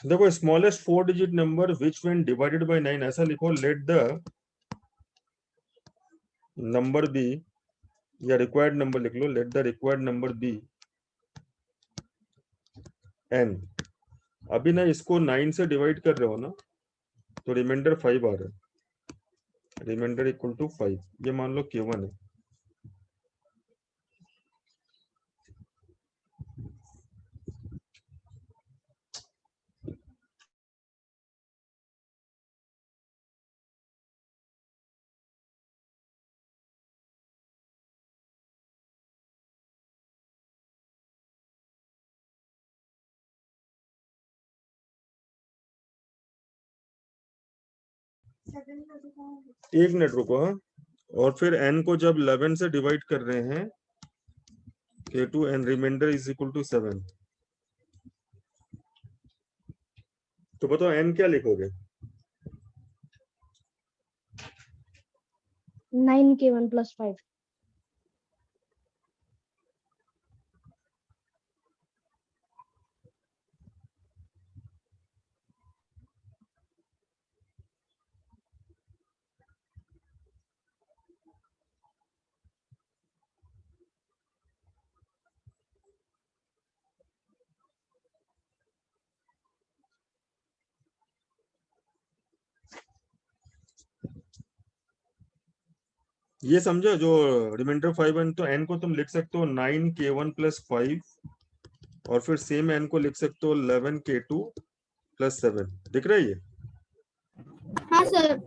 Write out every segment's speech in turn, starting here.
देखो smallest 4 digit number which when divided by 9, ऐसा लिखो लेट द नंबर बी, या रिक्वायर्ड नंबर लिख लो, let the required number be n। अभी ना इसको 9 से डिवाइड कर रहे हो ना, तो रिमाइंडर 5 आ रहा है, रिमाइंडर इक्वल टू 5, ये मान लो K1 है। एक मिनट रुको, हाँ। और फिर n को जब 11 से डिवाइड कर रहे हैं, K2 and remainder is equal to 7, तो बताओ n क्या लिखोगे? 9K1 + 5। ये समझो, जो रिमाइंडर 5 n, तो n को तुम लिख सकते हो 9K1 + 5, और फिर सेम n को लिख सकते हो 11K2 + 7। दिख रहा है ये? हाँ सर।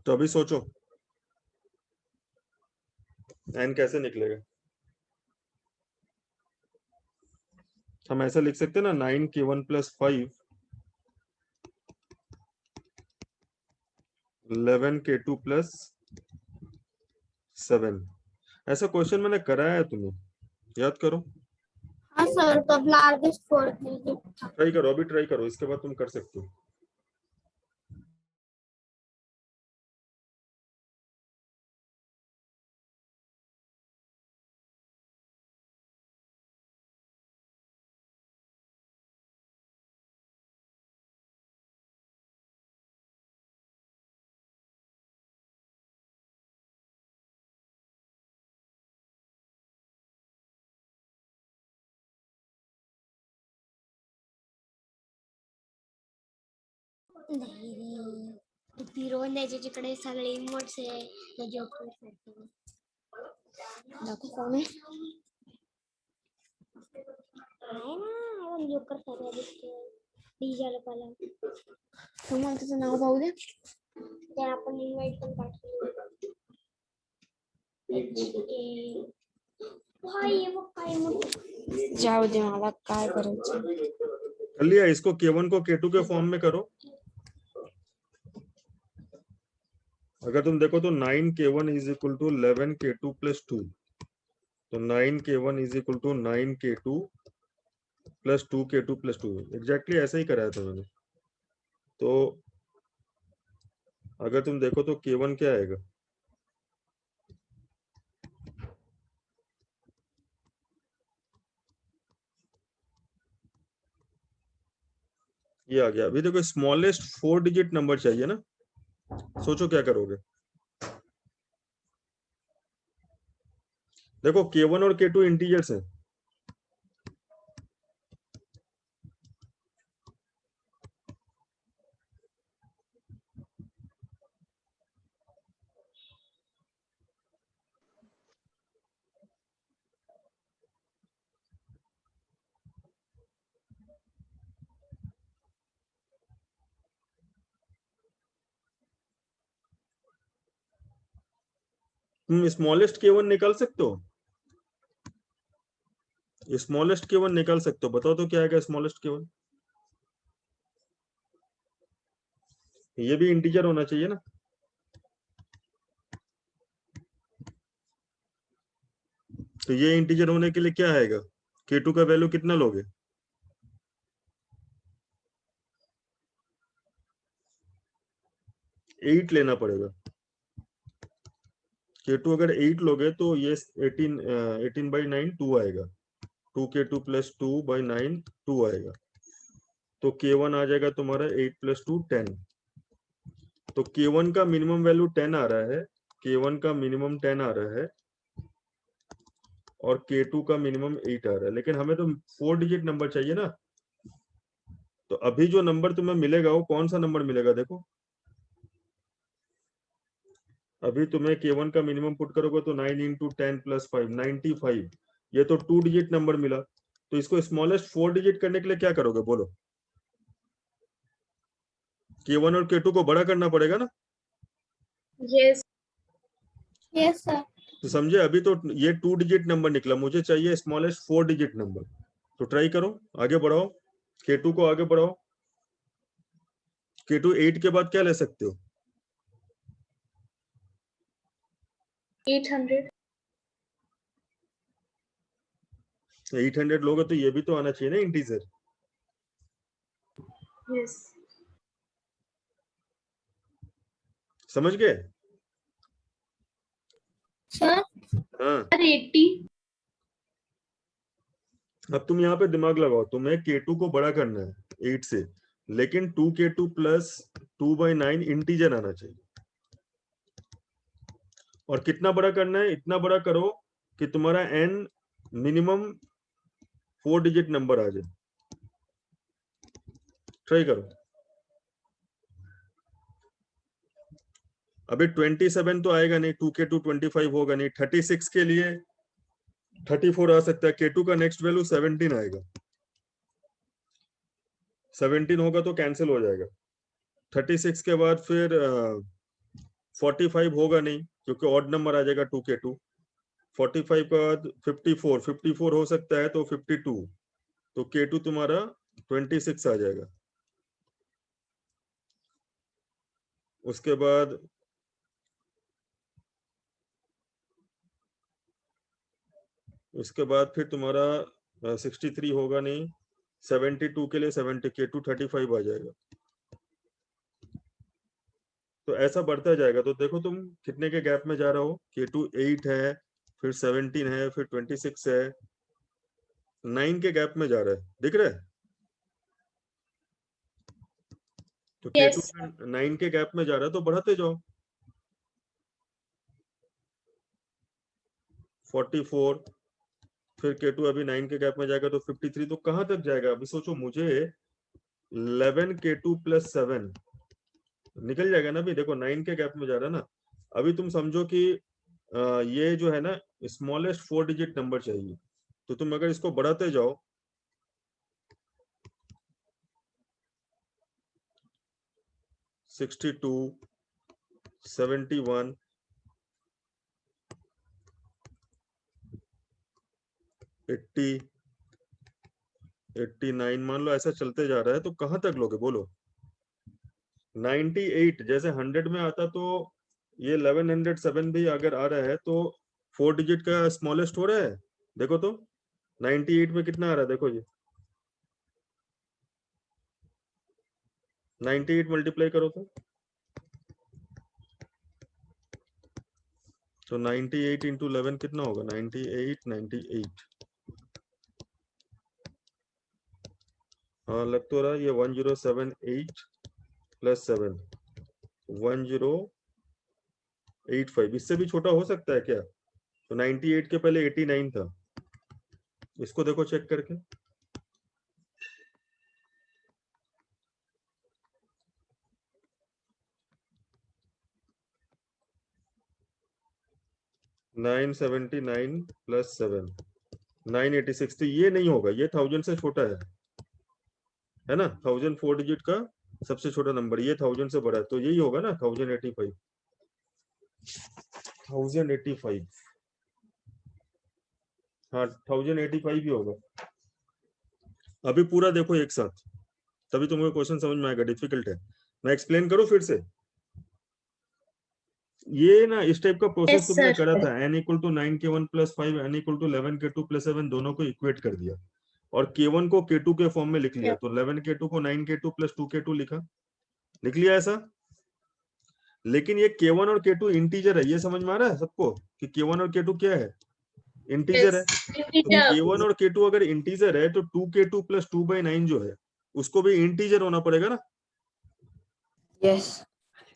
तो अभी सोचो n कैसे निकलेगा। हम ऐसा लिख सकते हैं ना, 9K1 + 5, 11K2 + 7। ऐसा क्वेश्चन मैंने कराया है, तुम्हें याद करो, हाँ सर, तो अब लार्जेस्ट 4 डिजिट। ट्राई करो, अभी ट्राई करो, इसके बाद तुम कर सकते हो। फिरवण्याच्याकडे सगळे इमोट्स आहे, जोकर दाखव कोण आहे ना, जोकर सगळ्या दिसतोय डीजाला पाला। तुम्हाला त्याचं नाव पाहू दे, ते आपण इन्व्हाइट पण पाठवलं। जाऊ दे, मला काय करायचं। कर लिया, इसको K1 को K2 के फॉर्म में करो। अगर तुम देखो तो 9K1 = 11K2 + 2, तो 9K1 = 9K2 + 2K2 + 2, एग्जैक्टली ऐसा ही कराया था मैंने। तो अगर तुम देखो तो K1 क्या आएगा, ये आ गया। अभी देखो स्मॉलेस्ट 4 डिजिट नंबर चाहिए ना, सोचो क्या करोगे। देखो K1 और K2 इंटीजर्स हैं, तुम स्मॉलेस्ट K1 निकाल सकते हो, स्मॉलेस्ट K1 निकाल सकते हो, बताओ तो क्या आएगा स्मॉलेस्ट K1। ये भी इंटीजर होना चाहिए ना, तो ये इंटीजर होने के लिए क्या आएगा, K2 का वैल्यू कितना लोगे, 8 लेना पड़ेगा। K2 अगर 8 लोगे तो ये 18 18/9 2 आएगा। 2k2 प्लस 2/9 2 आएगा। तो k1 आ जाएगा तुम्हारा 8 प्लस 2 10। तो k1 का मिनिमम वैल्यू 10 आ रहा है, k1 का मिनिमम 10 आ रहा है और k2 का मिनिमम 8 आ रहा है, लेकिन हमें तो 4 डिजिट नंबर चाहिए ना। तो अभी जो नंबर तुम्हें मिलेगा वो कौन सा नंबर मिलेगा, देखो अभी तुम्हें k1 का मिनिमम पुट करोगे तो 9 इंटू 10 प्लस 5 95। ये तो 2 डिजिट नंबर मिला। तो इसको स्मॉलेस्ट 4 डिजिट करने के लिए क्या करोगे बोलो? k1 और k2 को बड़ा करना पड़ेगा ना। Yes yes sir. तो समझे, अभी तो ये 2 डिजिट नंबर निकला, मुझे चाहिए स्मॉलेस्ट 4 डिजिट नंबर। तो ट्राई करो, आगे बढ़ाओ, k2 को आगे बढ़ाओ। k2 8 के बाद क्या ले सकते हो? 800। 800 लोगे तो ये भी तो आना चाहिए ना इंटीजर। यस समझ गए? सर। हाँ, 80। अब तुम यहाँ पे दिमाग लगाओ, तुम्हें k2 को बड़ा करना है 8 से, लेकिन 2k2 प्लस 2/9 इंटीजर आना चाहिए। और कितना बड़ा करना है? इतना बड़ा करो कि तुम्हारा n मिनिमम 4 डिजिट नंबर आ जाए। ट्राई करो। अभी 27 तो आएगा नहीं, 2k2 25 होगा नहीं, 36 के लिए 34 आ सकता है। k2 का नेक्स्ट वैल्यू 17 आएगा, 17 होगा तो कैंसिल हो जाएगा। 36 के बाद फिर 45 होगा नहीं क्योंकि ऑड नंबर आ जाएगा 2k2। 45 के बाद 54 हो सकता है तो 52, तो k2 तुम्हारा 26 आ जाएगा। उसके बाद फिर तुम्हारा 63 होगा नहीं, 72 के लिए 70, k2 35 आ जाएगा। तो ऐसा बढ़ता जाएगा। तो देखो तुम कितने के गैप में जा रहे हो, k2 8 है, फिर 17 है, फिर 26 है, 9 के गैप में जा रहा है, दिख रहा है? तो k2 यस 9 के गैप में जा रहा है तो बढ़ाते जाओ। 44, फिर k2 अभी 9 के गैप में जाएगा तो 53, तो कहां तक जाएगा अभी सोचो। मुझे 11 k2 प्लस 7 निकल जाएगा ना। अभी देखो 9 के गैप में जा रहा है ना। अभी तुम समझो कि ये जो है ना स्मॉलेस्ट 4 डिजिट नंबर चाहिए। तो तुम अगर इसको बढ़ाते जाओ 62, 71, 80, 89 मान लो, ऐसा चलते जा रहा है तो कहां तक लोगे बोलो? 98 जैसे 100 में आता तो ये 1107 भी अगर आ रहा है तो 4 डिजिट का स्मॉलेस्ट हो रहा है। देखो तो 98 में कितना आ रहा है, देखो ये 98 मल्टीप्लाई करो तो 98 इंटू 11 कितना होगा? 98 हाँ लग तो रहा है ये 1078 प्लस 7 1085। इससे भी छोटा हो सकता है क्या? तो 98 के पहले 89 था, इसको देखो चेक करके। Nine 79 plus 7 986। तो ये नहीं होगा, ये 1000 से छोटा है ना। 1000 4 डिजिट का सबसे छोटा नंबर, ये 1000 से बड़ा है, तो यही होगा ना 1085। 1085, हाँ 1085 ही होगा। अभी पूरा देखो एक साथ, तभी तुम्हें क्वेश्चन समझ में आएगा। डिफिकल्ट है, मैं एक्सप्लेन करूं फिर से। ये ना इस टाइप का प्रोसेस यस तुमने सर। करा था। n equal to 9k1 plus 5, n equal to 11k2 plus 7, दोनों को इक्वेट कर दिया और k1 को k2 के फॉर्म में लिख लिया। तो 11k2 को 9k2 प्लस 2k2 लिखा, लिख लिया ऐसा। लेकिन ये k1 और k2 इंटीजर है, ये समझ में आ रहा है सबको कि k1 और k2 क्या है? इंटीजर है। तो K1 और K2 अगर इंटीजर है तो 2K2 प्लस 2/9 जो है उसको भी इंटीजर होना पड़ेगा ना। यस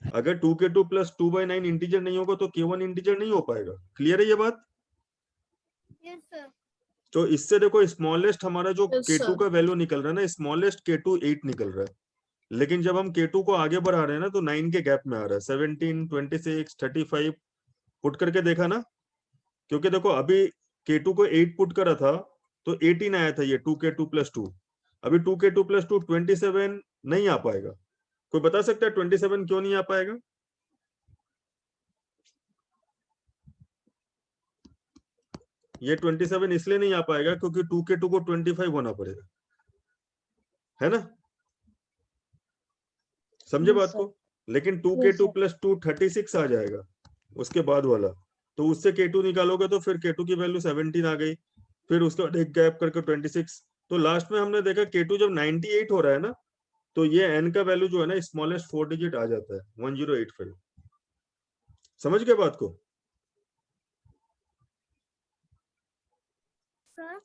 अगर 2K2 प्लस 2/9 इंटीजर नहीं होगा तो K1 इंटीजर नहीं हो पाएगा। क्लियर है ये बात? Yes sir. तो इससे देखो स्मॉलेस्ट हमारा जो Yes, K2 sir. का वैल्यू निकल रहा है ना, स्मॉलेस्ट K2 8 निकल रहा है। लेकिन जब हम K2 को आगे बढ़ा रहे हैं ना तो 9 के गैप में आ रहा है। 17, 26, 35 पुट करके देखा ना, क्योंकि देखो अभी K2 को 8 पुट करा था तो 18 आया था ये 2K2 प्लस 2। अभी 2K2 प्लस 2 27 नहीं आ पाएगा। कोई बता सकता है 27 क्यों नहीं आ पाएगा? ये 27 इसलिए नहीं आ पाएगा क्योंकि 2K2 को 25 होना पड़ेगा, है ना? समझे Yes, बात sir. को? लेकिन Yes, 2K2 sir. प्लस 2 36 आ जाएगा उसके बाद वाला। तो उससे K2 निकालोगे तो फिर K2 की वैल्यू 17 आ गई, फिर उसके बाद एक गैप करके 26। तो लास्ट में हमने देखा K2 जब 98 हो रहा है ना तो ये n का वैल्यू जो है ना स्मॉलेस्ट 4 डिजिट आ जाता है 1085। समझ गए बात को? सर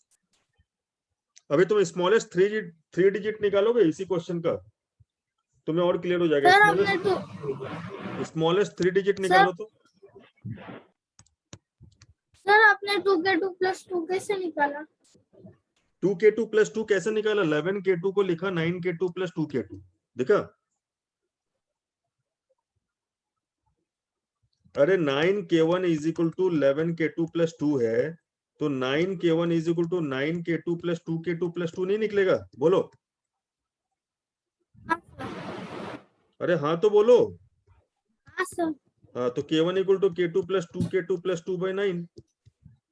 अभी तुम स्मॉलेस्ट 3 डिजिट निकालोगे इसी क्वेश्चन का, तुम्हें और क्लियर हो जाएगा। सर हमने तो स्मॉलेस्ट 3 डिजिट सर निकालो तो सर आपने 2K2 प्लस 2 कैसे निकाला? 2K2 प्लस 2 कैसे निकाला? 11K2 को लिखा 9K2 प्लस 2K2 देखा। अरे 9K1 is equal to 11K2 plus 2 है तो 9K1 is equal to 9K2 plus 2K2 plus 2 नहीं निकलेगा? बोलो। हाँ सर। अरे हाँ तो बोलो। हाँ सर। हाँ तो K1 equal to K2 plus 2K2 plus 2/9।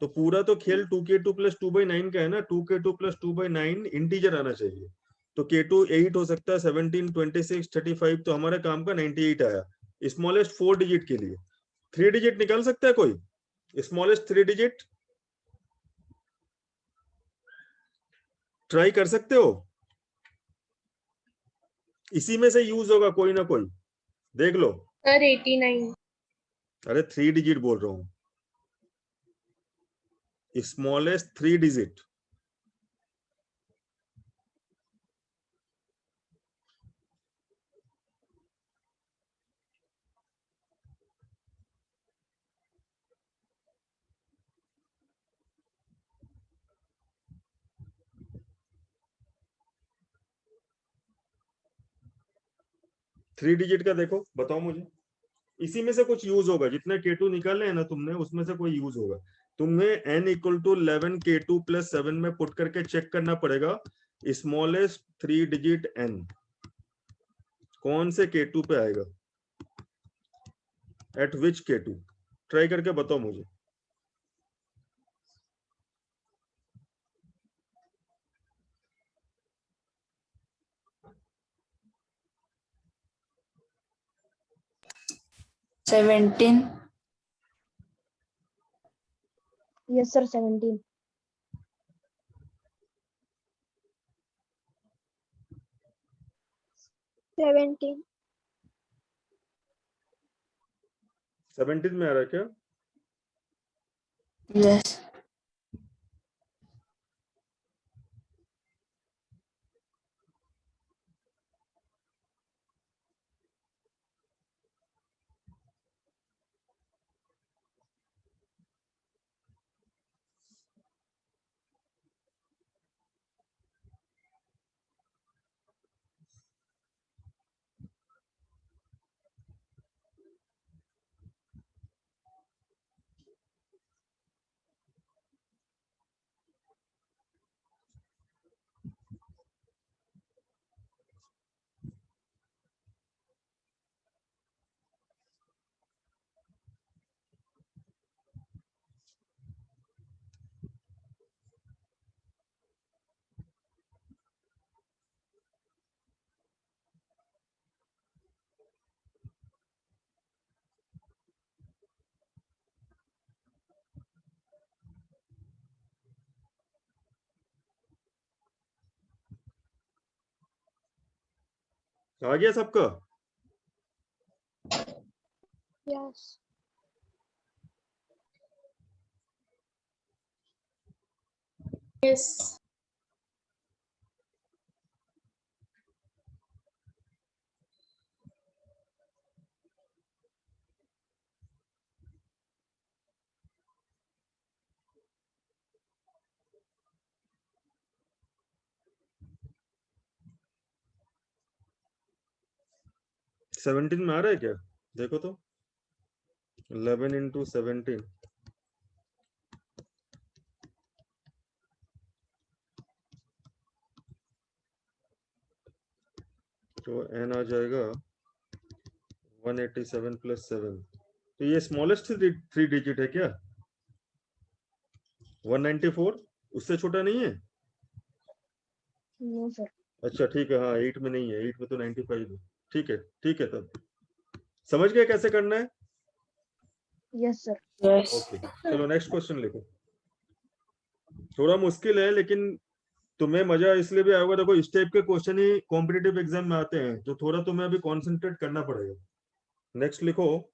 तो पूरा तो खेल 2K2 प्लस 2/9 का है ना। 2K2 प्लस 2/9 इंटीजर आना चाहिए। तो K2 8 हो सकता है, 17, 26, 35। तो हमारे काम का 98 आया स्मॉलेस्ट 4 डिजिट के लिए। 3 डिजिट निकाल सकता है कोई? स्मॉलेस्ट 3 डिजिट ट्राई कर सकते हो? इसी में से यूज होगा कोई ना कोई, देख लो। सर 89 अरे 3 डिजिट बोल रहा हूं, स्मॉलेस्ट 3 डिजिट। थ्री डिजिट का देखो, बताओ मुझे। इसी में से कुछ यूज होगा, जितने K2 निकाले हैं ना तुमने उसमें से कोई यूज होगा। तुम्हें n equal to 11K2 plus 7 में पुट करके चेक करना पड़ेगा स्मॉलेस्ट 3 डिजिट n कौन से K2 पे आएगा, एट विच K2। ट्राई करके बताओ मुझे। Seventeen Yes, sir. 17. 17। 17 में आ रहा है क्या? यस आ गया सबका? Yes yes. सेवनटीन में आ रहा है क्या? देखो तो 11 इंटू 17 तो n आ जाएगा 187 प्लस 7। तो ये स्मॉलेस्ट थ्री डिजिट है क्या? 194 उससे छोटा नहीं है? No sir. अच्छा ठीक है, हाँ 8 में नहीं है, 8 में तो 95 है। ठीक है ठीक है, तब समझ गए कैसे करना है? Yes sir. Yes. ओके चलो नेक्स्ट क्वेश्चन लिखो। थोड़ा मुश्किल है लेकिन तुम्हें मजा इसलिए भी आएगा, देखो इस टाइप के क्वेश्चन ही कॉम्पिटिटिव एग्जाम में आते हैं, तो थोड़ा तुम्हें अभी कॉन्सेंट्रेट करना पड़ेगा। नेक्स्ट लिखो।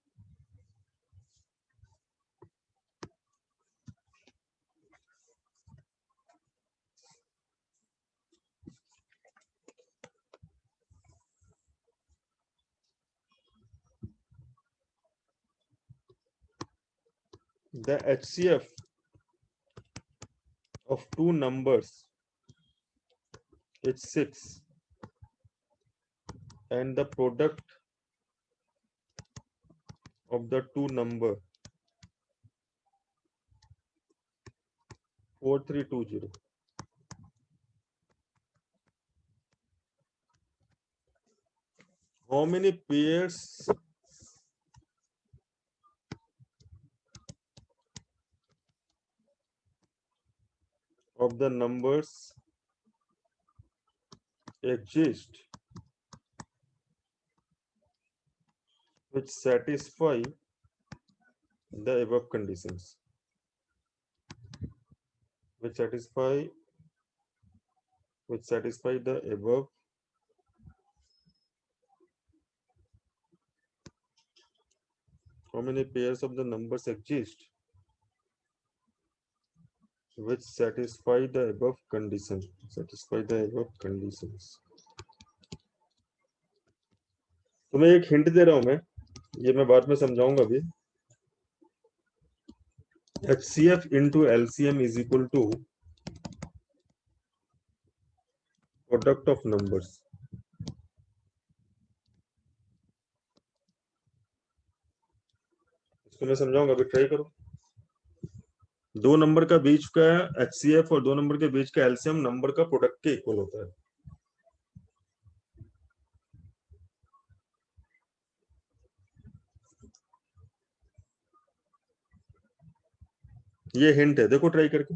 The HCF of two numbers is 6 and the product of the two number 4320. How many pairs of the numbers exist which satisfy the above conditions? Which satisfy the above how many pairs of the numbers exist which satisfy the above condition? Satisfy the above conditions. तो मैं एक hint दे रहा हूं, मैं ये मैं बाद में समझाऊंगा अभी। HCF into LCM is equal to product of numbers. इसको मैं समझाऊंगा, अभी ट्राई करो। दो नंबर का बीच का HCF और दो नंबर के बीच का LCM नंबर का प्रोडक्ट के इक्वल होता है। ये हिंट है, देखो ट्राई करके।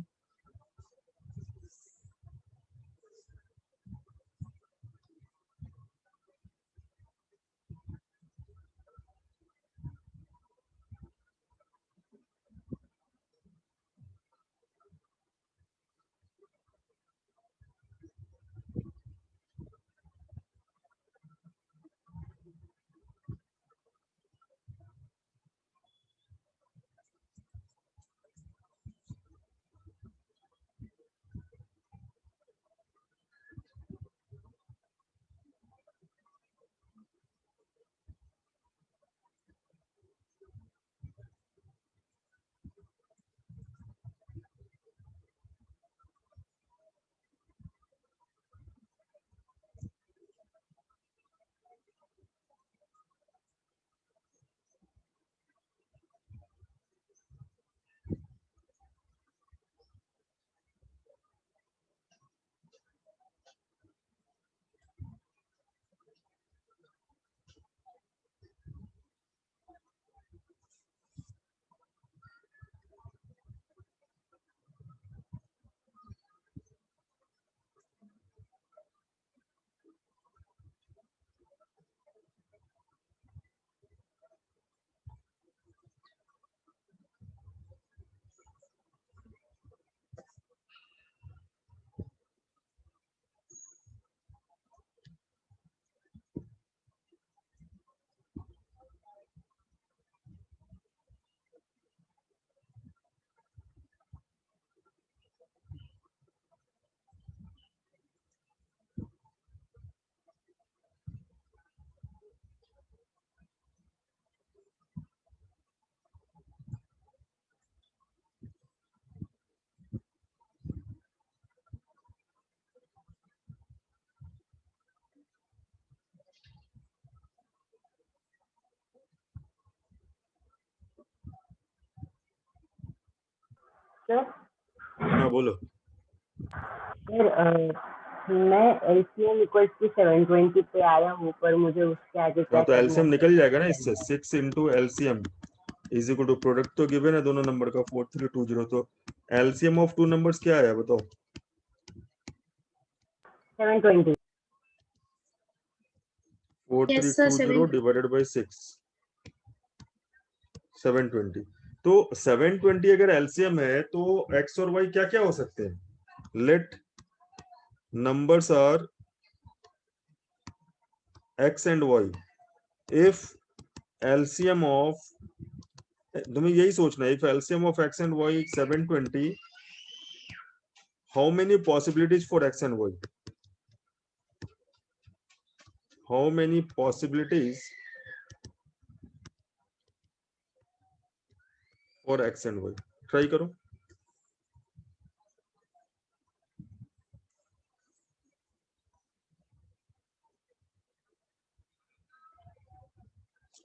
सर हाँ बोलो। सर मैं एलसीएम इक्वल टू 720 पे आया हूँ, पर मुझे उसके आगे क्या हाँ तो करना एलसीएम है? निकल जाएगा ना इससे, 6 into LCM is equal to, product तो गिवन है दोनों नंबर का 4320, तो एलसीएम ऑफ टू नंबर्स क्या आया बताओ? 720। 4320 डिवाइडेड बाई 6, 720। तो 720 अगर एलसीएम है तो एक्स और वाई क्या क्या हो सकते हैं? Let numbers are x and y if LCM of, तुम्हें यही सोचना है, if LCM of x and y 720, how many possibilities for x and y? How many possibilities for x and y? Try करो।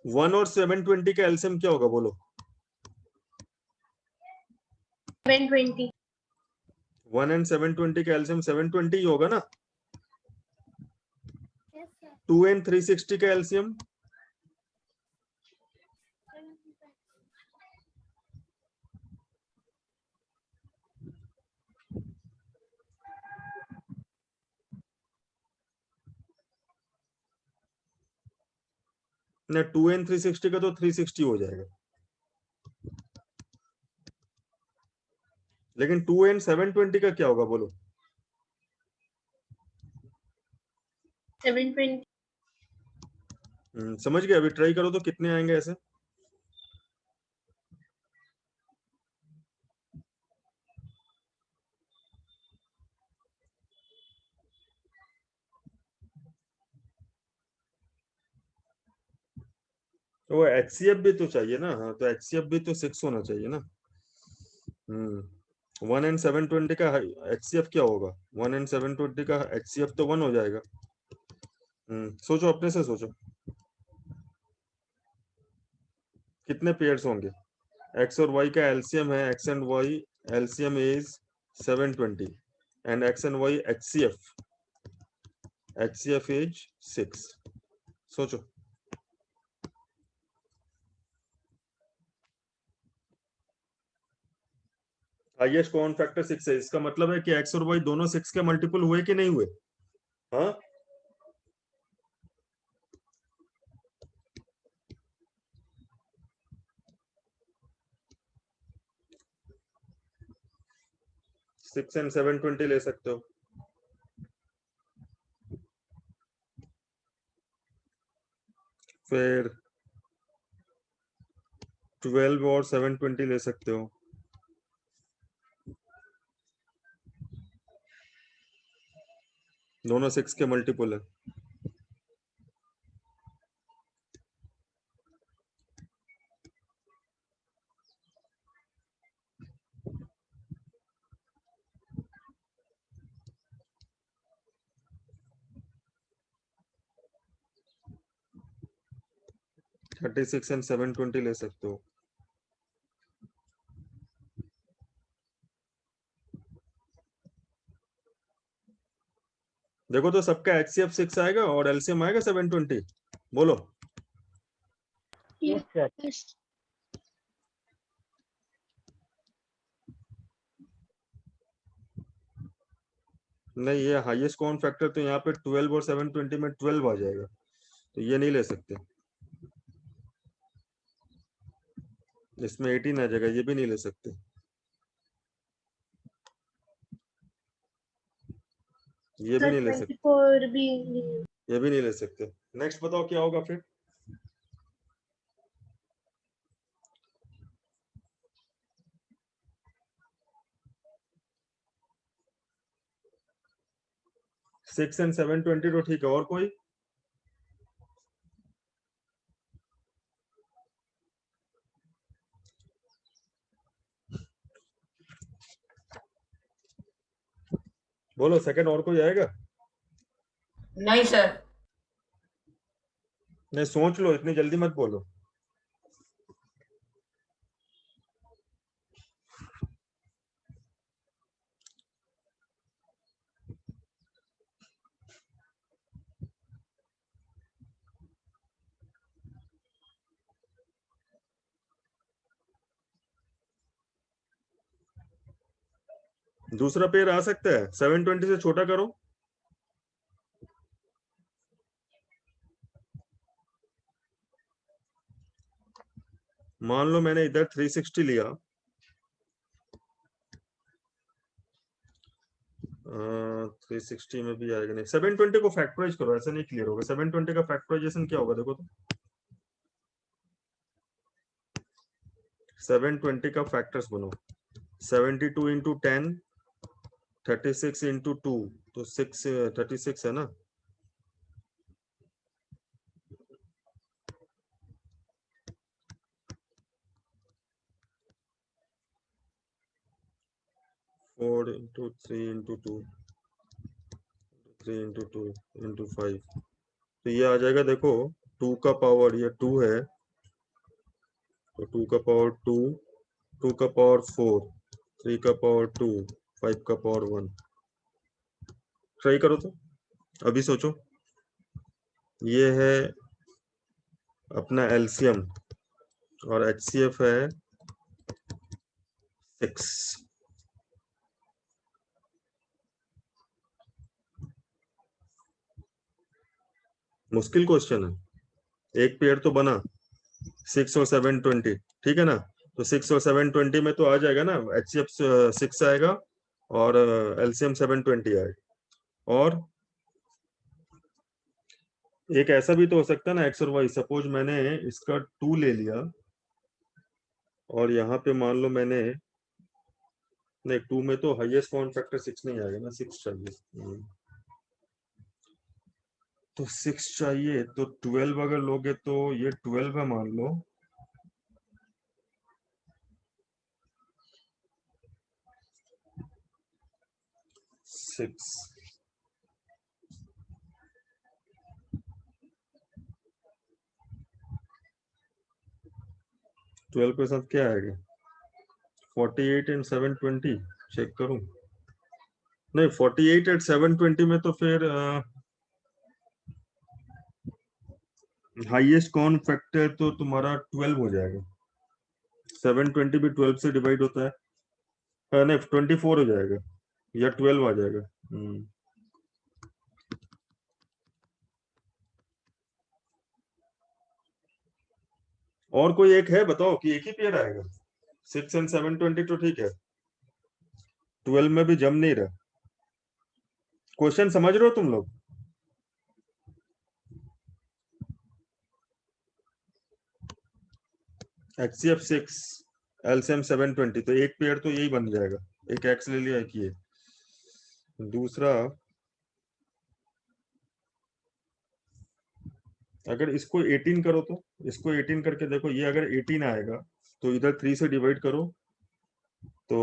वन और 720 का LCM क्या होगा बोलो? 720. 1 एंड 720 का एलसीएम 720 ही होगा ना। 2 एंड 360 का एलसीएम ना, 2 एंड 360 का तो 360 हो जाएगा, लेकिन 2 एंड 720 का क्या होगा बोलो? 720. समझ गए? अभी ट्राई करो तो कितने आएंगे ऐसे? तो एचसीएफ भी तो चाहिए ना। हाँ तो एचसीएफ भी तो 6 होना चाहिए ना। 1 एंड 720 का एचसीएफ क्या होगा? 1 एंड 720 का एचसीएफ तो 1 हो जाएगा। सोचो, अपने से सोचो कितने पेयर्स होंगे? एक्स और वाई का एलसीएम है, X and Y LCM is 720 and X and Y HCF is 6। सोचो। हाईएस्ट कॉमन फैक्टर 6 है, इसका मतलब है कि एक्स और वाई दोनों 6 के मल्टीपल हुए कि नहीं हुए? हाँ 6 एंड 720 ले सकते हो। फिर 12 और 720 ले सकते हो। दोनों 6 के मल्टीपल है। थर्टी 36 एंड 720 ले सकते हो। देखो तो सबका एचसीएफ 6 आएगा और एलसीएम आएगा 720, बोलो। Yes sir. नहीं, ये हाईएस्ट कॉमन फैक्टर तो यहाँ पे 12 और 720 में 12 आ जाएगा, तो ये नहीं ले सकते। इसमें 18 आ जाएगा, ये भी नहीं ले सकते। ये भी नहीं ले सकते, 24 भी. ये भी नहीं ले सकते। नेक्स्ट बताओ क्या होगा फिर? सिक्स एंड 720 तो ठीक है, और कोई? बोलो, सेकंड और कोई आएगा? नहीं सर. नहीं, सोच लो, इतनी जल्दी मत बोलो। दूसरा पेयर आ सकता है, 720 से छोटा करो। मान लो मैंने इधर 360 लिया, 360 में भी आएगा नहीं। 720 को फैक्टराइज करो, ऐसा नहीं क्लियर होगा। 720 का फैक्टराइजेशन क्या होगा देखो तो। 720 का फैक्टर्स बनो, 72 इंटू 10, 36 इंटू 2, तो 36 है ना। Four into 3 into 2, 3 into 2 into 5, तो ये आ जाएगा देखो 2 का पावर, ये 2 है तो 2 का पावर 2, 2 का पावर 4, 3 का पावर 2, 5 का पावर 1। ट्राई करो तो, अभी सोचो। ये है अपना एलसीएम और एचसीएफ है 6। मुश्किल क्वेश्चन है। एक पेयर तो बना 6 और 720, ठीक है ना। तो 6 और 720 में तो आ जाएगा ना, एचसीएफ 6 आएगा और एलसीएम 720 आएगा। और एक ऐसा भी तो हो सकता है ना, एक्स और वाई। सपोज मैंने इसका 2 ले लिया और यहाँ पे मान लो मैंने, नहीं 2 में तो हाईएस्ट कॉमन फैक्टर 6 नहीं आएगा ना, 6 चाहिए। तो 6 चाहिए, तो 12 अगर लोगे तो ये 12 है मान लो, सिक्स 12 के साथ क्या आएगा, 48 एंड 720। चेक करूं, नहीं 48 एट 720 में तो फिर हाईएस्ट कॉमन फैक्टर तो तुम्हारा 12 हो जाएगा। 720 भी 12 से डिवाइड होता है, नहीं 24 हो जाएगा या 12 आ जाएगा। और कोई एक है बताओ कि एक ही पेयर आएगा। 6 एंड 720 तो ठीक है, 12 में भी जम नहीं रहा। क्वेश्चन समझ रहे हो तुम लोग? HCF 6, LCM 720, तो एक पेयर तो यही बन जाएगा। एक एक्स ले लिया, एक ये। दूसरा, अगर इसको 18 करो तो, इसको 18 करके देखो, ये अगर 18 आएगा तो इधर 3 से डिवाइड करो तो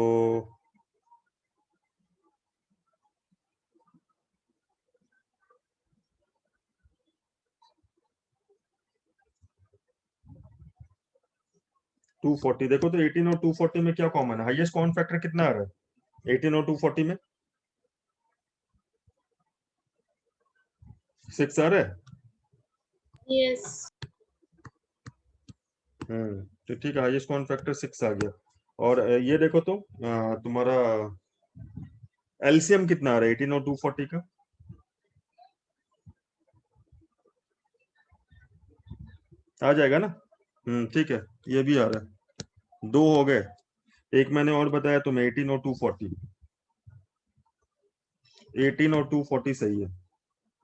240। देखो तो 18 और 240 में क्या कॉमन है, हाईएस्ट कॉमन फैक्टर कितना आ रहा है 18 और 240 में? 6 आ रहा है। यस। तो ठीक है, हाईएस्ट कॉमन फैक्टर 6 आ गया। और ये देखो तो तुम्हारा एलसीएम कितना आ रहा है 18 और 240 का? आ जाएगा ना। ठीक है, ये भी आ रहा है। 2 हो गए। एक मैंने और बताया तुम्हें 18 और 240। 18 और 240 सही है,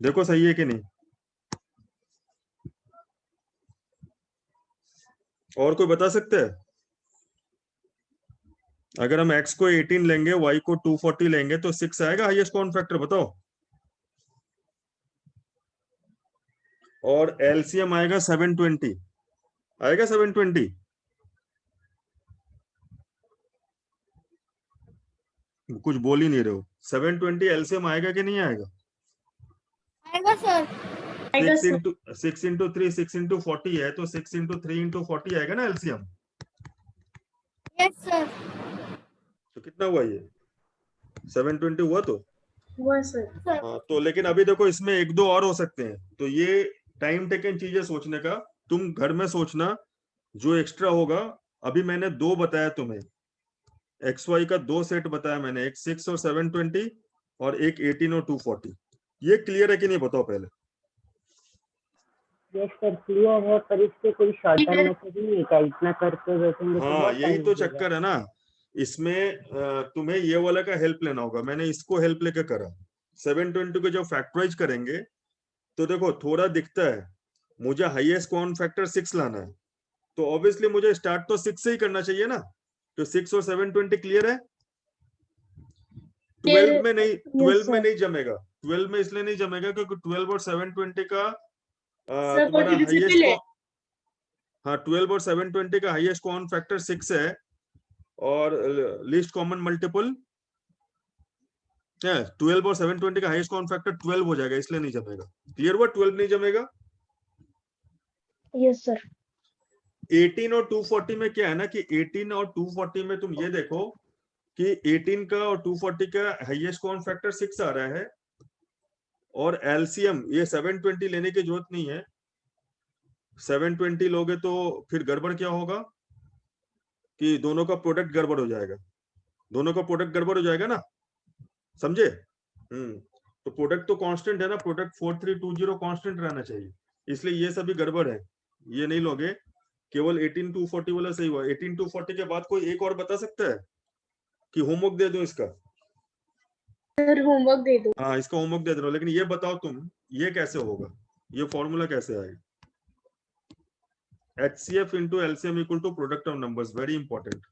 देखो सही है कि नहीं। और कोई बता सकते हैं? अगर हम x को 18 लेंगे, y को 240 लेंगे तो 6 आएगा हाईएस्ट कॉमन फैक्टर, बताओ। और एलसीएम आएगा 720, आएगा 720। कुछ बोल ही नहीं रहे हो। 720 एलसीएम आएगा कि नहीं आएगा? आएगा सर। 6 इंटू 3 6 इंटू 40 है, तो 6 इंटू 3 इंटू 40 आएगा ना एलसीएम। Yes sir. तो कितना हुआ ये 720 हुआ तो। हुआ सर। हाँ, तो लेकिन अभी देखो इसमें एक दो और हो सकते हैं, तो ये टाइम टेकन चीजें सोचने का, तुम घर में सोचना जो एक्स्ट्रा होगा। अभी मैंने 2 बताया तुम्हें, एक्स वाई का दो सेट बताया मैंने, एक 6 और 720 और एक 18 और 240। ये क्लियर है कि नहीं बताओ पहले। यस सर क्लियर है, पर इससे कोई शॉर्ट टर्म मेथड नहीं है क्या? इतना करते बैठेंगे तो हाँ बहुत यही टाइम तो लगेगा। चक्कर है ना, इसमें तुम्हें ये वाला का हेल्प लेना होगा। मैंने इसको हेल्प लेके करा। 720 को जब फैक्टराइज करेंगे तो देखो थोड़ा दिखता है, मुझे हाईएस्ट कॉमन फैक्टर 6 लाना है, तो ऑब्वियसली मुझे स्टार्ट तो 6 से ही करना चाहिए ना। तो 6 और 720 क्लियर है। 12 में नहीं, 12 में sir. नहीं जमेगा। 12 में इसलिए नहीं जमेगा क्योंकि 12 और 720 का सर तुम्हारा 42 से हाईएस्ट, पहले हाँ 12 और 720 का हाईएस्ट कॉमन फैक्टर 6 है और लीस्ट कॉमन मल्टीपल 12 और 720 का हाईएस्ट कॉमन फैक्टर 12 हो जाएगा, इसलिए नहीं जमेगा। क्लियर हुआ? 12 नहीं जमेगा। Yes sir. 18 और 240 में क्या है ना कि 18 और 240 में तुम ये देखो कि 18 का और 240 का हाईएस्ट कॉमन फैक्टर 6 आ रहा है और एलसीएम ये 720 लेने की जरूरत नहीं है। 720 लोगे तो फिर गड़बड़ क्या होगा कि दोनों का प्रोडक्ट गड़बड़ हो जाएगा, दोनों का प्रोडक्ट गड़बड़ हो जाएगा ना, समझे? तो प्रोडक्ट तो कांस्टेंट है ना, प्रोडक्ट 4320 कांस्टेंट रहना चाहिए, इसलिए ये सभी गड़बड़ है। ये नहीं लोगे, केवल 18240 वाला सही हुआ। 18240 के बाद कोई एक और बता सकता है कि होमवर्क दे दूं इसका? सर होमवर्क दे दो। हाँ इसका होमवर्क दे दे रहा हूं, लेकिन ये बताओ तुम ये कैसे होगा, ये फॉर्मूला कैसे आएगा? HCF into LCM equal to product of numbers, very important.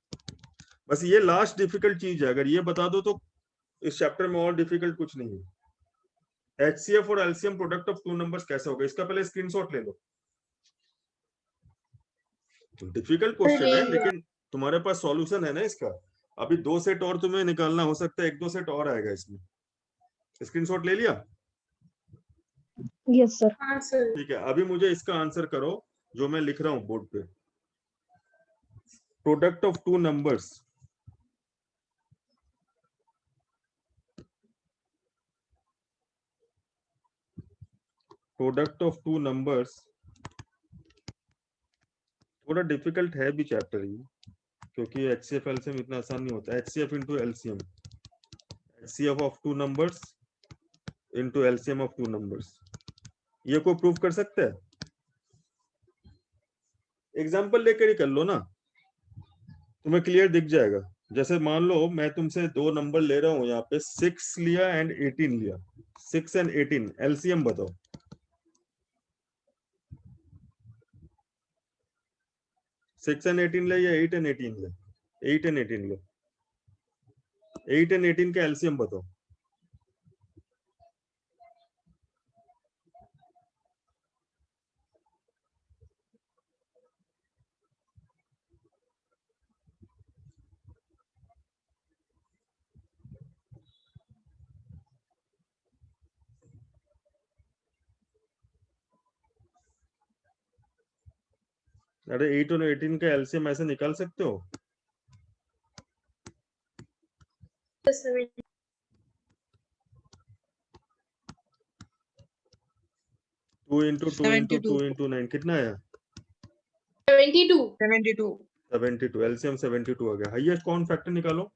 बस ये लास्ट डिफिकल्ट चीज है, अगर ये बता दो तो इस चैप्टर में और डिफिकल्ट कुछ नहीं है। HCF और LCM product of two numbers कैसे होगा, इसका पहले स्क्रीनशॉट ले लो। डिफिकल्ट क्वेश्चन है लेकिन तुम्हारे पास सॉल्यूशन है ना इसका। अभी दो सेट और तुम्हें निकालना, हो सकता है एक दो सेट और आएगा इसमें। स्क्रीनशॉट ले लिया? Yes sir. हाँ सर। ठीक है, अभी मुझे इसका आंसर करो जो मैं लिख रहा हूं बोर्ड पे। प्रोडक्ट ऑफ टू नंबर्स थोड़ा डिफिकल्ट है भी चैप्टर ये, क्योंकि HCF एलसीएम इतना आसान नहीं होता। HCF into LCM, HCF of two numbers into LCM of two numbers, ये को प्रूव कर सकते हैं? एग्जाम्पल लेकर ही कर लो ना, तुम्हें क्लियर दिख जाएगा। जैसे मान लो मैं तुमसे दो नंबर ले रहा हूं, यहाँ पे 6 लिया एंड 18 लिया। 6 एंड 18 एलसीएम बताओ। 6 एंड 18 ले या 8 एंड 18 ले? 8 एंड 18 ले। 8 एंड 18 का एलसीएम बताओ। अरे 8 और 18 का एलसीएम ऐसे निकाल सकते हो? 2 इंटू 2 इंटू 2 इंटू 9 कितना है? 72 72। एलसीएम 72 आ गया। हाईएस्ट कॉमन फैक्टर निकालो।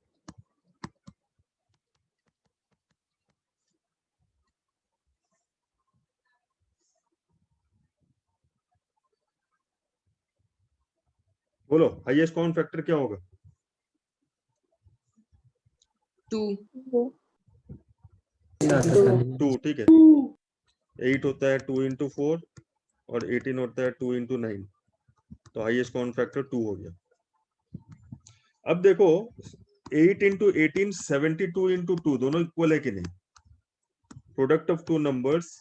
बोलो हाईएस्ट कॉमन फैक्टर क्या होगा? 2 2, ठीक है। 8 होता है 2 इंटू 4 और 18 होता है 2 इंटू 9, तो हाईएस्ट कॉमन फैक्टर 2 हो गया। अब देखो 8 इंटू 18 72 इंटू 2 दोनों इक्वल है कि नहीं? Product of two numbers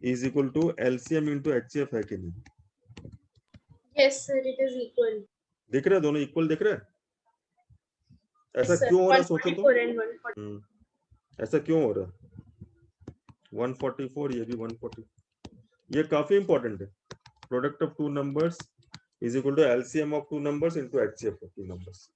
is equal to LCM into HCF है कि नहीं? Yes sir it is equal. दिख रहा है, दोनों इक्वल दिख रहा है। ऐसा सर, क्यों हो रहा है सोचो 144 तो। and 140। ऐसा क्यों हो रहा है? 144, ये भी 140, ये काफी इंपॉर्टेंट है। Product of two numbers is equal to LCM of two numbers into HCF of two numbers.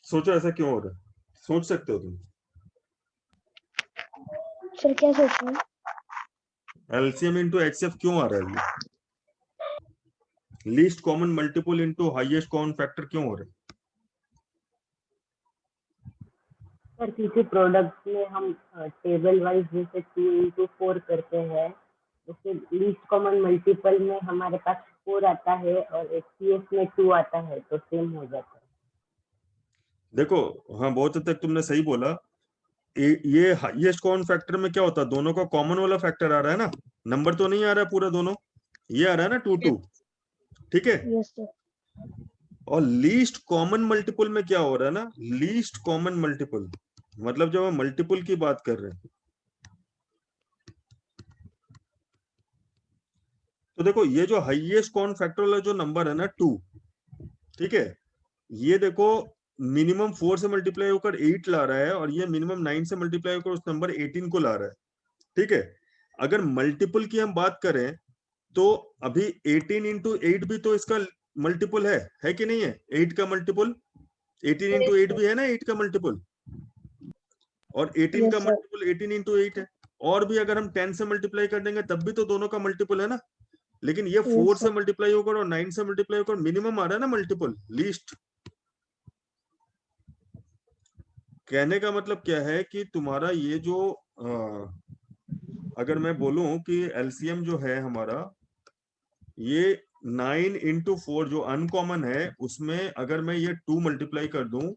सोचो ऐसा क्यों हो रहा है, सोच सकते हो तुम। सर क्या सोच रहे हैं? एलसीएम इंटू एचसीएफ क्यों आ रहा है? Least common multiple into highest common factor क्यों हो रहा है? सर किसी प्रोडक्ट में हम टेबल वाइज जैसे 2 into 4 करते हैं, तो फिर लीस्ट कॉमन मल्टीपल में हमारे पास 4 आता है और एचसीएफ में 2 आता है, तो सेम हो जाता है। देखो, हाँ बहुत हद तक तुमने सही बोला। ये हाईएस्ट कॉमन फैक्टर में क्या होता है, दोनों का कॉमन वाला फैक्टर आ रहा है ना, नंबर तो नहीं आ रहा है पूरा दोनों, ये आ रहा है ना 2 2, ठीक है। Yes, sir. और लीस्ट कॉमन मल्टीपल में क्या हो रहा है ना, लीस्ट कॉमन मल्टीपल मतलब जब हम मल्टीपल की बात कर रहे हैं, तो देखो ये जो हाईएस्ट कॉमन फैक्टर वाला जो नंबर है ना 2, ठीक है, ये देखो मिनिमम 4 से मल्टीप्लाई होकर 8 ला रहा है और ये मिनिमम 9 से मल्टीप्लाई होकर उस नंबर 18 को ला रहा है, ठीक है। अगर मल्टीपल की हम बात करें तो अभी 18 इंटू 8 भी तो इसका मल्टीपल है कि नहीं है? 8 का मल्टीपल 18 इंटू 8 भी है ना, 8 का मल्टीपल, और 18 Yes, का sir. मल्टीपल 18 इंटू 8 है, और भी अगर हम 10 से मल्टीप्लाई कर देंगे तब भी तो दोनों का मल्टीपल है ना। लेकिन ये 4 Yes, से sir. मल्टीप्लाई होकर और 9 से मल्टीप्लाई होकर मिनिमम आ रहा है ना मल्टीपल, लीस्ट। कहने का मतलब क्या है कि तुम्हारा ये जो अगर मैं बोलूं कि एलसीएम जो है हमारा, ये 9 इंटू 4 जो अनकॉमन है उसमें अगर मैं ये 2 मल्टीप्लाई कर दूं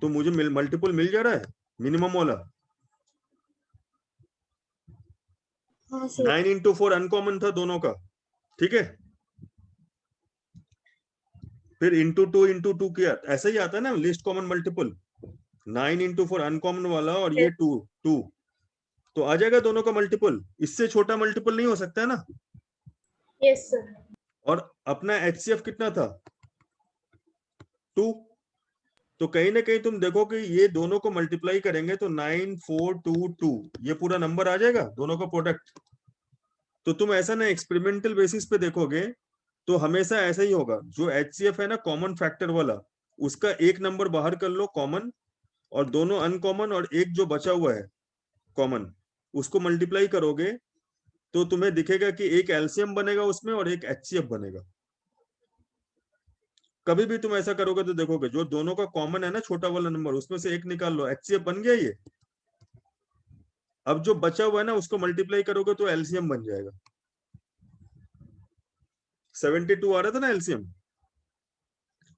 तो मुझे मल्टीपल मिल जा रहा है मिनिमम वाला। हाँ सर। 9 इंटू 4 अनकॉमन था दोनों का, ठीक है। फिर इंटू टू किया, ऐसा ही आता है ना list common multiple, 9 into 4 uncommon वाला और ये 2 2, तो आ जाएगा दोनों का मल्टीपल, इससे छोटा मल्टीपल नहीं हो सकता है ना। Yes sir. और अपना एचसीएफ कितना था? 2। तो कहीं ना कहीं तुम देखो कि ये दोनों को मल्टीप्लाई करेंगे तो 9 4 2 2 ये पूरा नंबर आ जाएगा दोनों का प्रोडक्ट। तो तुम ऐसा ना एक्सपेरिमेंटल बेसिस पे देखोगे तो हमेशा ऐसा ही होगा, जो एचसीएफ है ना कॉमन फैक्टर वाला, उसका एक नंबर बाहर कर लो कॉमन, और दोनों अनकॉमन और एक जो बचा हुआ है कॉमन, उसको मल्टीप्लाई करोगे तो तुम्हें दिखेगा कि एक एलसीएम बनेगा उसमें और एक एचसीएफ बनेगा। कभी भी तुम ऐसा करोगे तो देखोगे जो दोनों का कॉमन है ना छोटा वाला नंबर, उसमें से एक निकाल लो, एचसीएफ बन गया ये। अब जो बचा हुआ है ना उसको मल्टीप्लाई करोगे तो एलसीएम बन जाएगा। 72 आ रहा था ना एलसीएम,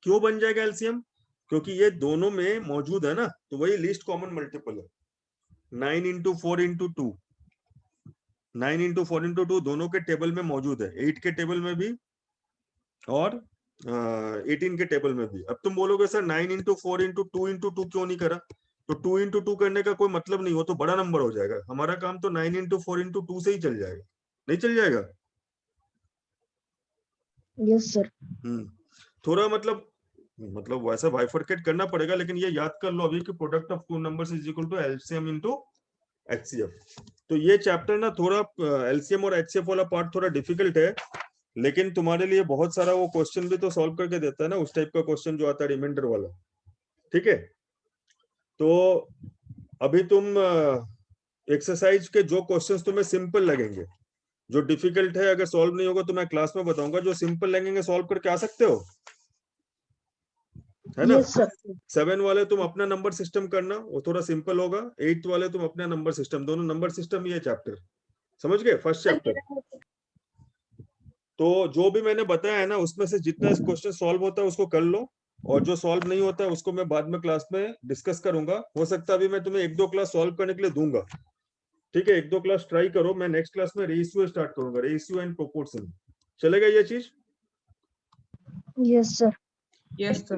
क्यों बन जाएगा एलसीएम? क्योंकि ये दोनों में मौजूद है ना, तो वही लीस्ट कॉमन मल्टीपल है। 9 इंटू 4 इंटू 2, 9 इंटू 4 इंटू 2 दोनों के टेबल में मौजूद है, 8 के टेबल में भी और 18 के टेबल में भी। अब तुम बोलोगे सर 9 इंटू 4 इंटू 2 इंटू 2 क्यों नहीं करा? तो 2 इंटू 2 करने का कोई मतलब नहीं, वो तो बड़ा नंबर हो जाएगा, हमारा काम तो 9 इंटू 4 इंटू 2 से ही चल जाएगा, नहीं चल जाएगा? Yes, sir. थोड़ा मतलब वैसा बाइफरकेट करना पड़ेगा, लेकिन ये याद कर लो अभी कि product of two numbers is equal to LCM into HCF. तो ये चैप्टर ना थोड़ा एलसीएम और एचसीएफ वाला पार्ट थोड़ा डिफिकल्ट है, लेकिन तुम्हारे लिए बहुत सारा वो क्वेश्चन भी तो सॉल्व करके देता है ना, उस टाइप का क्वेश्चन जो आता है रिमाइंडर वाला, ठीक है। तो अभी तुम एक्सरसाइज के जो क्वेश्चंस तुम्हें सिंपल लगेंगे, जो डिफिकल्ट है अगर सॉल्व नहीं होगा तो मैं क्लास में बताऊंगा, जो सिंपल लगेंगे सॉल्व करके आ सकते हो, है ना। Yes, sir. 7 वाले तुम अपना नंबर सिस्टम करना, वो थोड़ा सिंपल होगा। 8 वाले तुम अपना नंबर सिस्टम, दोनों नंबर सिस्टम ही है चैप्टर, समझ गए फर्स्ट चैप्टर। तो जो भी मैंने बताया है ना उसमें से जितना क्वेश्चन सॉल्व होता है उसको कर लो, और जो सॉल्व नहीं होता है उसको मैं बाद में क्लास में डिस्कस करूंगा। हो सकता है अभी मैं तुम्हें 1-2 क्लास सॉल्व करने के लिए दूंगा, ठीक है, 1-2 क्लास ट्राई करो। मैं नेक्स्ट क्लास में रेशियो स्टार्ट करूंगा, रेशियो एंड प्रोपोर्शन, चलेगा ये चीज? Yes, sir. Yes sir.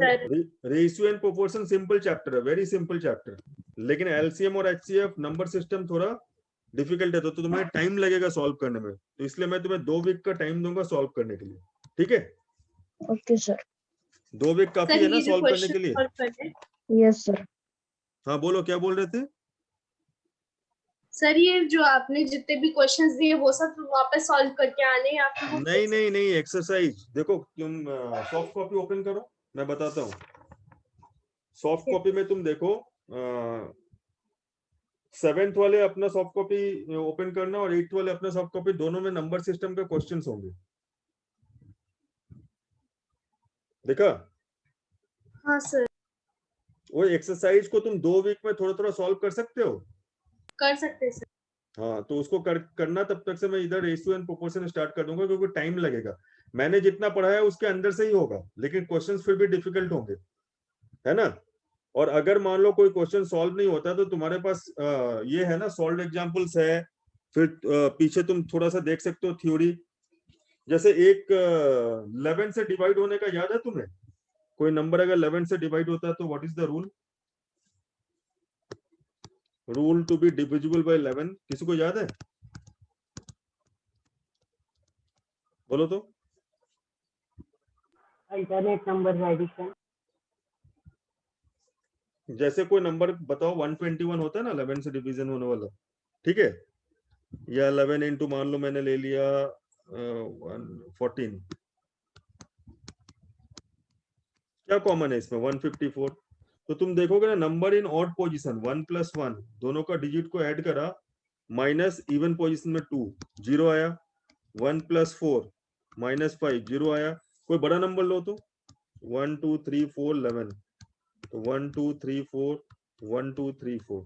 Ratio and proportion simple chapter है, वेरी सिंपल चैप्टर, लेकिन एलसीएम और एचसीएफ नंबर सिस्टम थोड़ा डिफिकल्ट है, तो तुम्हें टाइम लगेगा सॉल्व करने में, तो इसलिए मैं तुम्हें 2 वीक का टाइम दूंगा सॉल्व करने के लिए, ठीक है। Okay, sir. 2 वीक काफी सर है ना ये जो सॉल्व करने क्वेश्चन के लिए? सॉल्व करने, Yes, sir. हाँ बोलो, क्या बोल रहे थे? सर ये जो आपने जितने भी क्वेश्चंस दिए वो सब वापस सॉल्व करके आने हैं आपको? नहीं नहीं नहीं, एक्सरसाइज देखो, तुम सॉफ्ट कॉपी ओपन करो, मैं बताता हूँ। सॉफ्ट कॉपी में तुम देखो 7th वाले अपना सॉफ्ट कॉपी ओपन करना और 8th वाले अपना सॉफ्ट कॉपी, दोनों में नंबर सिस्टम के क्वेश्चंस होंगे। देखा? हाँ सर, वो एक्सरसाइज को तुम 2 वीक में थोड़ा थोड़ा सॉल्व कर सकते हो। कर सकते हैं सर। हाँ, तो उसको करना तब तक से मैं इधर रेशियो एंड प्रोपोर्शन स्टार्ट कर दूंगा, क्योंकि टाइम लगेगा। मैंने जितना पढ़ा है उसके अंदर से ही होगा, लेकिन क्वेश्चंस फिर भी डिफिकल्ट होंगे, है ना? और अगर मान लो कोई क्वेश्चन सॉल्व नहीं होता तो तुम्हारे पास ये है ना, सॉल्व एग्जांपल्स है, फिर पीछे तुम थोड़ा सा देख सकते हो थ्योरी। जैसे एक 11 से डिवाइड होने का याद है तुम्हें? कोई नंबर अगर 11 से डिवाइड होता है तो what is the rule? Rule to be divisible by 11, किसी को याद है? बोलो तो। Alternate number addition. जैसे कोई नंबर बताओ, 121 होता है ना 11 से डिवीजन होने वाला, ठीक है? या 11 इंटू मान लो मैंने ले लिया 14, क्या कॉमन है इसमें? 154। तो तुम देखोगे ना, नंबर इन ऑड पोजीशन 1 + 1 दोनों का डिजिट को ऐड करा, माइनस इवन पोजीशन में 2 0 आया, 1 + 4 -5 0 आया। कोई बड़ा नंबर लो तो 1 2 3 4 11, तो 1 2 3 4 1 2 3 4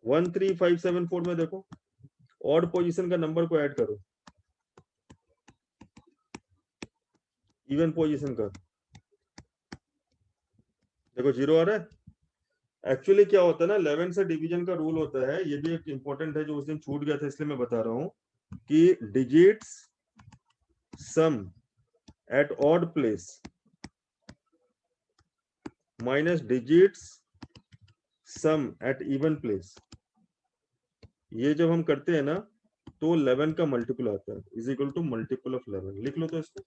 1 3 5 7 4 में देखो ऑड पोजीशन का नंबर को ऐड करो इवन पोजीशन का, देखो 0 आ रहा है। एक्चुअली क्या होता है ना, 11 से डिवीजन का रूल होता है, ये भी एक इंपॉर्टेंट है जो उस दिन छूट गया था, इसलिए मैं बता रहा हूं कि digits sum at odd place minus digits sum at even place, ये जब हम करते हैं ना तो 11 का मल्टीपल आता है, is equal to multiple of 11। लिख लो तो इसको।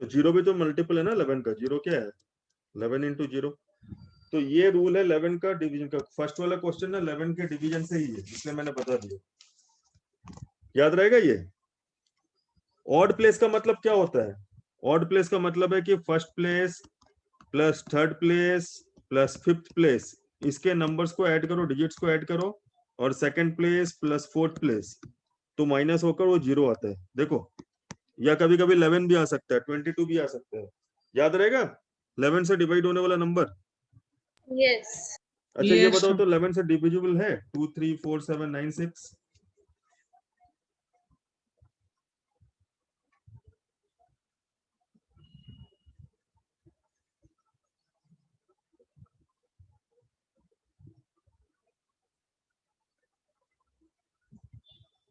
तो 0 भी तो मल्टीपल है ना 11 का, 0 क्या है? 11 इंटू 0। तो ये रूल है 11 का डिवीजन का। फर्स्ट वाला क्वेश्चन ना 11 के डिवीजन से ही है, इसलिए मैंने बता दिया, याद रहेगा ये। ऑड प्लेस का मतलब क्या होता है? ऑड प्लेस का मतलब है कि first place plus third place plus fifth place, इसके नंबर्स को ऐड करो, डिजिट्स को ऐड करो, और second place plus fourth place, तो माइनस होकर वो 0 आता है। देखो, या कभी कभी 11 भी आ सकता है, 22 भी आ सकता है, याद रहेगा 11 से डिवाइड होने वाला नंबर। यस। अच्छा ये बताओ तो 11 से डिविजिबल है? 2 3 4 7 9 6।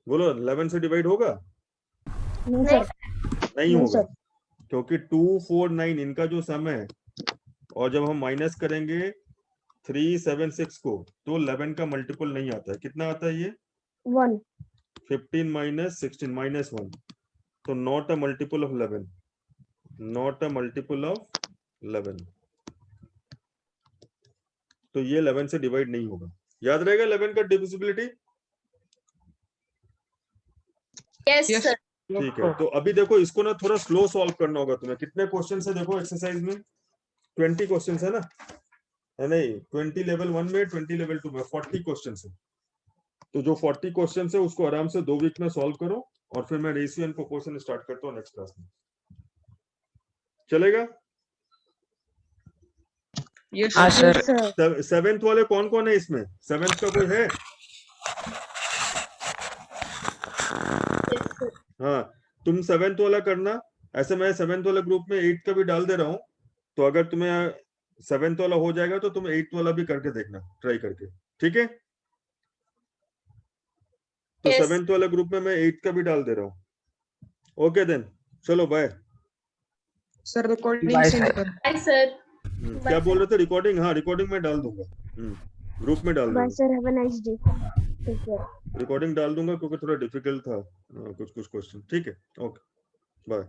बोलो 11 से डिवाइड होगा? नो सर, नहीं नो होगा, सर। क्योंकि 2 4 9 इनका जो सम है, और जब हम माइनस करेंगे 3 7 6 को, तो 11 का मल्टीपल नहीं आता है। कितना आता है ये? 1। 15 - 16 -1, तो not a multiple of 11, not a multiple of 11, तो ये 11 से डिवाइड नहीं होगा। याद रहेगा 11 का डिविजिबिलिटी? Yes sir. ठीक है, तो अभी देखो इसको ना थोड़ा स्लो सॉल्व करना होगा तुम्हें। कितने क्वेश्चन है देखो एक्सरसाइज में? 20 क्वेश्चन है ना, है नहीं? 20 लेवल 1 में, 20 लेवल 2 में 40 क्वेश्चन है। तो जो 40 क्वेश्चन है उसको आराम से 2 वीक में सॉल्व करो, और फिर मैं रेशियो एंड प्रोपोर्शन स्टार्ट करता हूँ नेक्स्ट क्लास में। चलेगा? हाँ सर। सर। 7th वाले कौन कौन है इसमें? 7th का कोई है? हाँ, तुम 7th वाला करना। ऐसे मैं 7th वाला ग्रुप में 8th का भी डाल दे रहा हूँ, तो अगर तुम्हें 7th वाला हो जाएगा तो तुम 8th वाला भी करके देखना, ट्राई करके, ठीक है? तो Yes. 7th वाला ग्रुप में मैं 8th का भी डाल दे रहा हूँ। ओके देन, चलो bye. Sir recording Bye, send sir. कर। Bye sir. क्या बोल रहे थे? रिकॉर्डिंग? हाँ, रिकॉर्डिंग में डाल दूंगा, ग्रुप में डाल बाय दूंगा, sir, have a nice day. Take care. Recording डाल दूंगा, क्योंकि थोड़ा डिफिकल्ट था कुछ क्वेश्चन। ठीक है, ओके बाय।